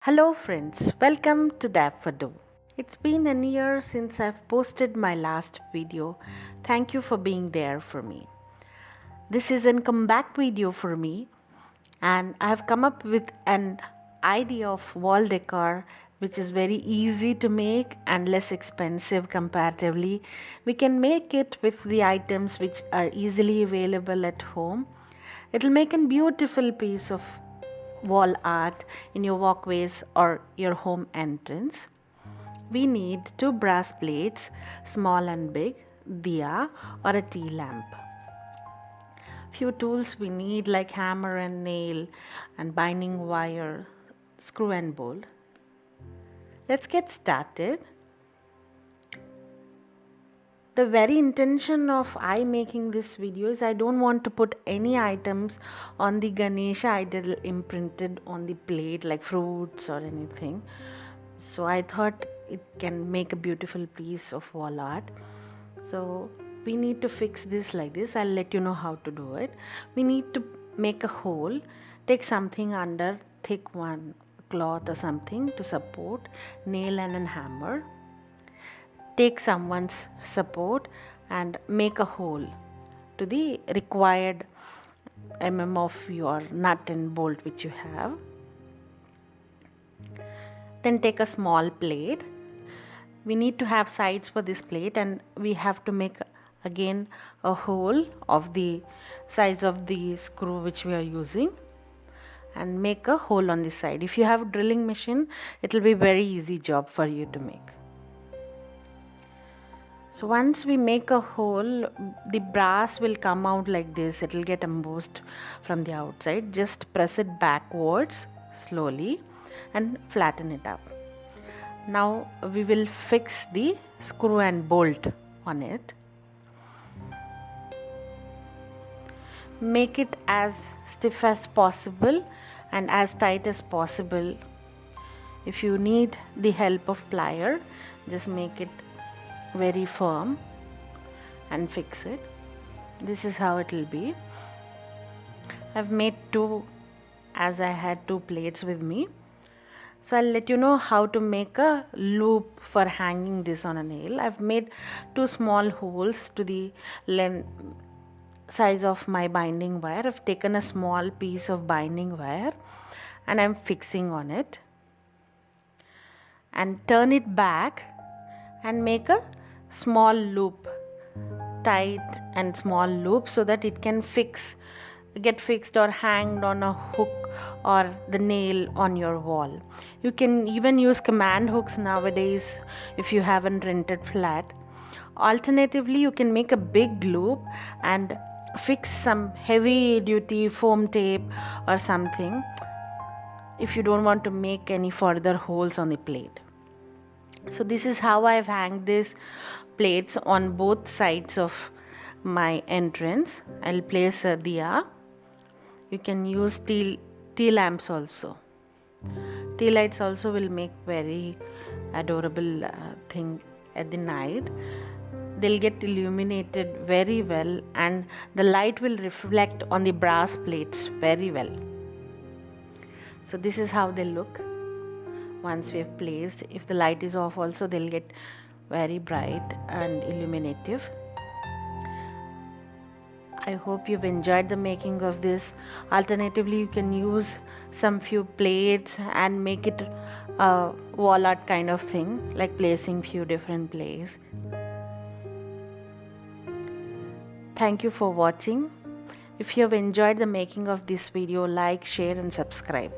Hello friends, welcome to Decor. It's been a year since I've posted my last video. Thank you for being there for me. This is a comeback video for me, and I've come up with an idea of wall decor which is very easy to make and less expensive comparatively. We can make it with the items which are easily available at home. It'll make a beautiful piece of wall art in your walkways or your home entrance. We need two brass plates, small and big, diya or a tea lamp. Few tools we need like hammer and nail and binding wire, screw and bolt. Let's get started. The very intention of I making this video is I don't want to put any items on the Ganesha idol imprinted on the plate like fruits or anything. So I thought it can make a beautiful piece of wall art. So we need to fix this like this. I'll let you know how to do it. We need to make a hole, take something under, thick one cloth or something to support, nail and a hammer. Take someone's support and make a hole to the required of your nut and bolt which you have. Then take a small plate. We need to have sides for this plate, and we have to make again a hole of the size of the screw which we are using, and make a hole on this side. If you have a drilling machine, it will be very easy job for you to make. So once we make a hole, the brass will come out like this. It will get embossed from the outside. Just press it backwards slowly and flatten it up. Now we will fix the screw and bolt on it. Make it as stiff as possible and as tight as possible. If you need the help of plier, just make it very firm and fix it. This is how it will be. I've made two as I had two plates with me. So I'll let you know how to make a loop for hanging this on a nail. I've made two small holes to the length size of my binding wire. I've taken a small piece of binding wire and I'm fixing on it, and turn it back and make a small loop, tight and small loop, so that it can get fixed or hanged on a hook or the nail on your wall. You can even use command hooks nowadays if you haven't rented flat. Alternatively, you can make a big loop and fix some heavy duty foam tape or something if you don't want to make any further holes on the plate. So this is how I've hanged these plates on both sides of my entrance. I'll place a diya. You can use tea lamps also. Tea lights also will make very adorable thing at the night. They'll get illuminated very well, and the light will reflect on the brass plates very well. So this is how they look once we have placed. If the light is off also, they'll get very bright and illuminative. I hope you've enjoyed the making of this. Alternatively, you can use some few plates and make it a wall art kind of thing, like placing few different plates. Thank you for watching. If you have enjoyed the making of this video, like, share and subscribe.